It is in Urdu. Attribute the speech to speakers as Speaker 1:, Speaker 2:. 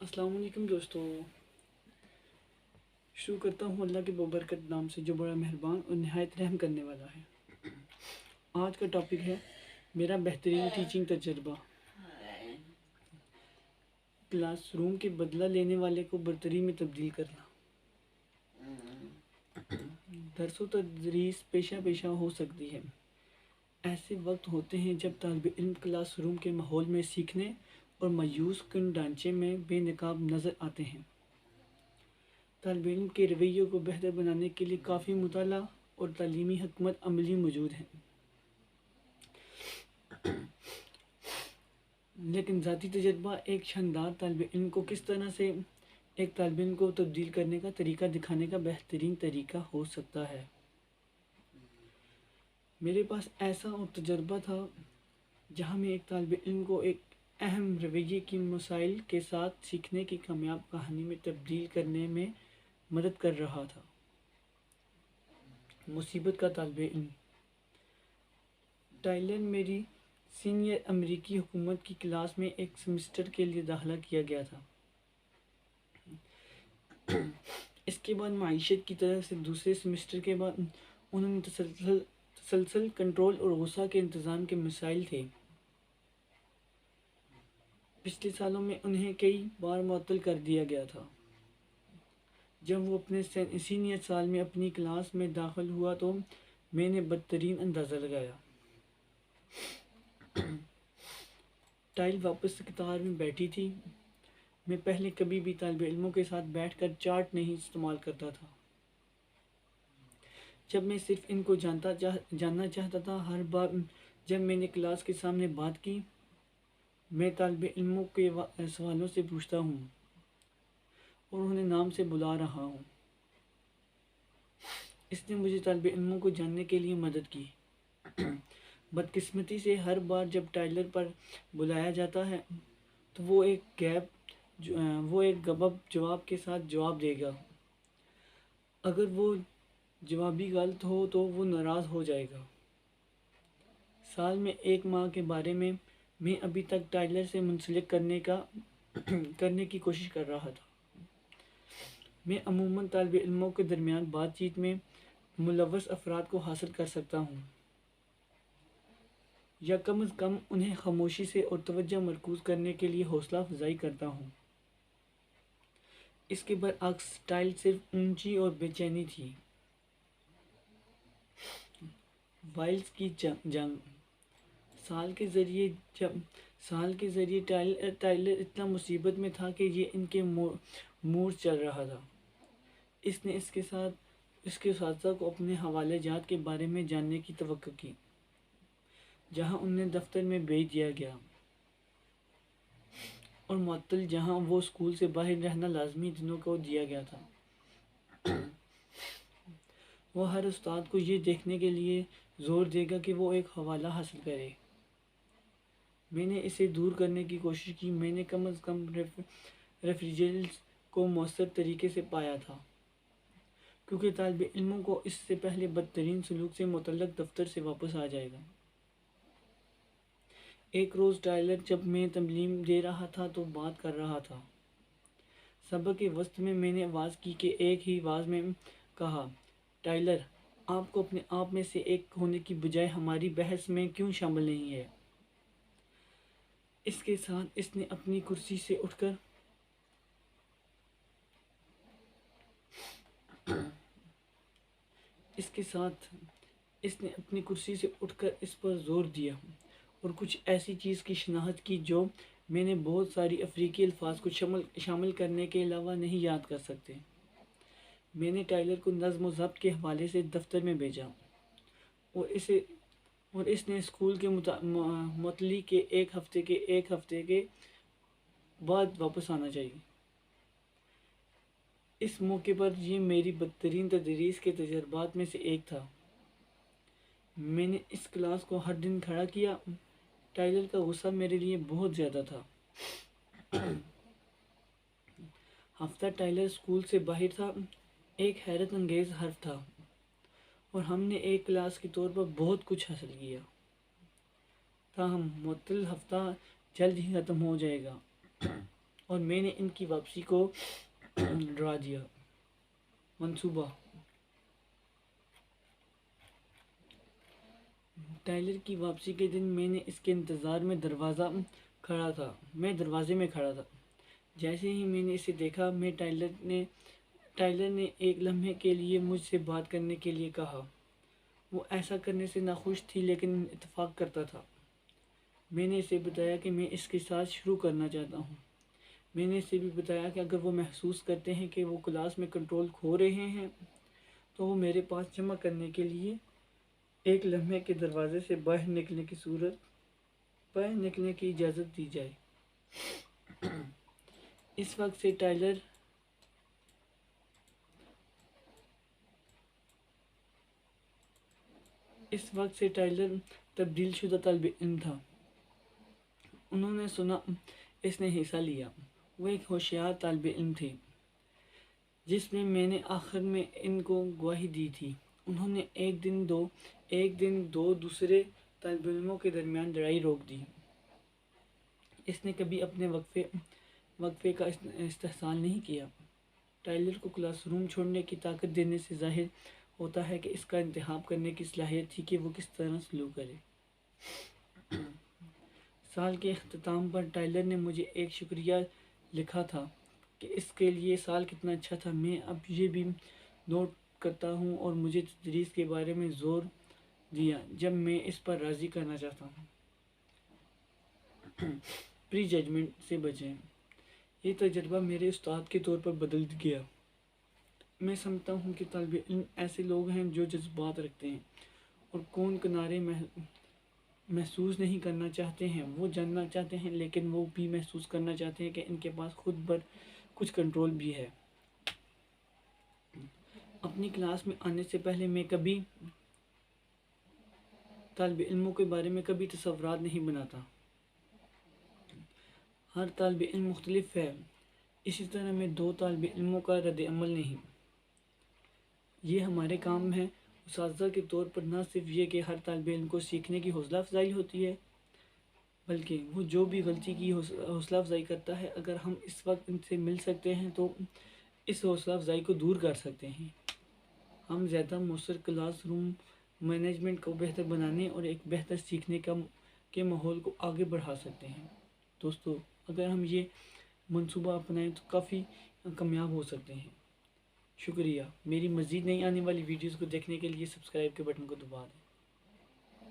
Speaker 1: السلام علیکم دوستو، شروع کرتا ہوں اللہ کے بابرکت نام سے جو بڑا مہربان اور نہایت رحم کرنے والا ہے۔ آج کا ٹاپک ہے میرا بہترین ٹیچنگ تجربہ۔ کلاس روم کے بدلہ لینے والے کو برتری میں تبدیل کرنا۔ درس و تدریس پیشہ پیشہ ہو سکتی ہے۔ ایسے وقت ہوتے ہیں جب طالب علم کلاس روم کے ماحول میں سیکھنے اور مایوس کن ڈھانچے میں بے نقاب نظر آتے ہیں۔ طالب علم کے رویوں کو بہتر بنانے کے لیے کافی مطالعہ اور تعلیمی حکمت عملی موجود ہیں، لیکن ذاتی تجربہ ایک شاندار طالب علم کو کس طرح سے ایک طالب علم کو تبدیل کرنے کا طریقہ دکھانے کا بہترین طریقہ ہو سکتا ہے۔ میرے پاس ایسا اور تجربہ تھا جہاں میں ایک طالب علم کو ایک اہم رویے کی مسائل کے ساتھ سیکھنے کی کامیاب کہانی میں تبدیل کرنے میں مدد کر رہا تھا۔ مصیبت کا طالب علم ٹائلر میری سینئر امریکی حکومت کی کلاس میں ایک سیمسٹر کے لیے داخلہ کیا گیا تھا۔ اس کے بعد معیشت کی طرف سے دوسرے سیمسٹر کے بعد انہوں نے تسلسل کنٹرول اور غصہ کے انتظام کے مسائل تھے۔ پچھلے سالوں میں انہیں کئی بار معطل کر دیا گیا تھا۔ جب وہ اپنے سینئر سال میں اپنی کلاس میں داخل ہوا تو میں نے بدترین اندازہ لگایا۔ ٹائل واپس قطار میں بیٹھی تھی۔ میں پہلے کبھی بھی طالب علموں کے ساتھ بیٹھ کر چارٹ نہیں استعمال کرتا تھا۔ جب میں صرف ان کو جاننا چاہتا تھا، ہر بار جب میں نے کلاس کے سامنے بات کی، میں طالب علموں کے سوالوں سے پوچھتا ہوں اور انہیں نام سے بلا رہا ہوں۔ اس نے مجھے طالب علموں کو جاننے کے لیے مدد کی۔ بدقسمتی سے ہر بار جب ٹائلر پر بلایا جاتا ہے تو وہ ایک گبب جواب کے ساتھ جواب دے گا۔ اگر وہ جوابی غلط ہو تو وہ ناراض ہو جائے گا۔ سال میں ایک ماہ کے بارے میں ابھی تک ٹائلر سے منسلک کرنے کی کوشش کر رہا تھا۔ میں عموماً طالب علموں کے درمیان بات چیت میں ملوث افراد کو حاصل کر سکتا ہوں، یا کم از کم انہیں خاموشی سے اور توجہ مرکوز کرنے کے لیے حوصلہ افزائی کرتا ہوں۔ اس کے برعکس ٹائل صرف اونچی اور بے چینی تھی۔ وائلز کی جنگ سال کے ذریعے ٹائلر اتنا مصیبت میں تھا کہ یہ ان کے مور چل رہا تھا۔ اس نے اس کے اساتذہ کو اپنے حوالہ جات کے بارے میں جاننے کی توقع کی، جہاں انہیں دفتر میں بھیج دیا گیا، اور معطل جہاں وہ اسکول سے باہر رہنا لازمی دنوں کو دیا گیا تھا۔ وہ ہر استاد کو یہ دیکھنے کے لیے زور دے گا کہ وہ ایک حوالہ حاصل کرے۔ میں نے اسے دور کرنے کی کوشش کی۔ میں نے کم از کم ریفریجریٹرز کو مؤثر طریقے سے پایا تھا، کیونکہ طالب علموں کو اس سے پہلے بدترین سلوک سے متعلق دفتر سے واپس آ جائے گا۔ ایک روز ٹائلر جب میں تعلیم دے رہا تھا تو بات کر رہا تھا۔ سبق کے وسط میں نے آواز کی کہ ایک ہی آواز میں کہا، ٹائلر، آپ کو اپنے آپ میں سے ایک ہونے کی بجائے ہماری بحث میں کیوں شامل نہیں ہے؟ اس کے ساتھ اس نے اپنی کرسی سے اٹھ کر اس پر زور دیا اور کچھ ایسی چیز کی شناخت کی جو میں نے بہت ساری افریقی الفاظ کو شامل کرنے کے علاوہ نہیں یاد کر سکتے۔ میں نے ٹائلر کو نظم و ضبط کے حوالے سے دفتر میں بھیجا اور اس نے اسکول کے معطلی کے ایک ہفتے کے بعد واپس آنا چاہیے۔ اس موقع پر یہ میری بدترین تدریس کے تجربات میں سے ایک تھا۔ میں نے اس کلاس کو ہر دن کھڑا کیا۔ ٹائلر کا غصہ میرے لیے بہت زیادہ تھا۔ ہفتہ ٹائلر اسکول سے باہر تھا ایک حیرت انگیز حرف تھا، اور ہم نے ایک کلاس کے طور پر بہت کچھ حاصل کیا۔ تاہم معطل ہفتہ جلد ہی ختم ہو جائے گا۔ اور میں نے ان کی واپسی کو ڈرا دیا۔ منصوبہ۔ ٹائلر کی واپسی کے دن میں نے اس کے انتظار میں دروازے میں کھڑا تھا۔ جیسے ہی میں نے اسے دیکھا، ٹائلر نے ایک لمحے کے لیے مجھ سے بات کرنے کے لیے کہا۔ وہ ایسا کرنے سے ناخوش تھی لیکن اتفاق کرتا تھا۔ میں نے اسے بتایا کہ میں اس کے ساتھ شروع کرنا چاہتا ہوں۔ میں نے اسے بھی بتایا کہ اگر وہ محسوس کرتے ہیں کہ وہ کلاس میں کنٹرول کھو رہے ہیں تو وہ میرے پاس جمع کرنے کے لیے ایک لمحے کے دروازے سے باہر نکلنے کی اجازت دی جائے۔ اس وقت سے ٹائلر تبدیل شدہ طالب علم تھا۔ انہوں نے سنا، اس نے حصہ لیا۔ وہ ایک ہوشیار طالب علم تھے جس میں نے آخر میں ان کو گواہی دی تھی۔ انہوں نے ایک دن دو دوسرے طالب علموں کے درمیان لڑائی روک دی۔ اس نے کبھی اپنے وقفے کا استحسان نہیں کیا۔ ٹائلر کو کلاس روم چھوڑنے کی طاقت دینے سے ظاہر ہوتا ہے کہ اس کا انتخاب کرنے کی صلاحیت تھی کہ وہ کس طرح سلوک کرے۔ سال کے اختتام پر ٹائلر نے مجھے ایک شکریہ لکھا تھا کہ اس کے لیے سال کتنا اچھا تھا۔ میں اب یہ بھی نوٹ کرتا ہوں اور مجھے تدریس کے بارے میں زور دیا جب میں اس پر راضی کرنا چاہتا ہوں۔ پری ججمنٹ سے بچیں۔ یہ تجربہ میرے استاد کے طور پر بدل گیا۔ میں سمجھتا ہوں کہ طالب علم ایسے لوگ ہیں جو جذبات رکھتے ہیں اور کون کنارے محسوس نہیں کرنا چاہتے ہیں۔ وہ جاننا چاہتے ہیں لیکن وہ بھی محسوس کرنا چاہتے ہیں کہ ان کے پاس خود پر کچھ کنٹرول بھی ہے۔ اپنی کلاس میں آنے سے پہلے میں کبھی طالب علموں کے بارے میں کبھی تصورات نہیں بناتا۔ ہر طالب علم مختلف ہے، اسی طرح میں دو طالب علموں کا رد عمل نہیں۔ یہ ہمارے کام ہے اساتذہ کے طور پر نہ صرف یہ کہ ہر طالب علم کو سیکھنے کی حوصلہ افزائی ہوتی ہے، بلکہ وہ جو بھی غلطی کی حوصلہ افزائی کرتا ہے، اگر ہم اس وقت ان سے مل سکتے ہیں تو اس حوصلہ افزائی کو دور کر سکتے ہیں۔ ہم زیادہ مؤثر کلاس روم مینجمنٹ کو بہتر بنانے اور ایک بہتر سیکھنے کے ماحول کو آگے بڑھا سکتے ہیں۔ دوستو، اگر ہم یہ منصوبہ اپنائیں تو کافی کامیاب ہو سکتے ہیں۔ شکریہ۔ میری مزید نئی آنے والی ویڈیوز کو دیکھنے کے لیے سبسکرائب کے بٹن کو دبا دیں۔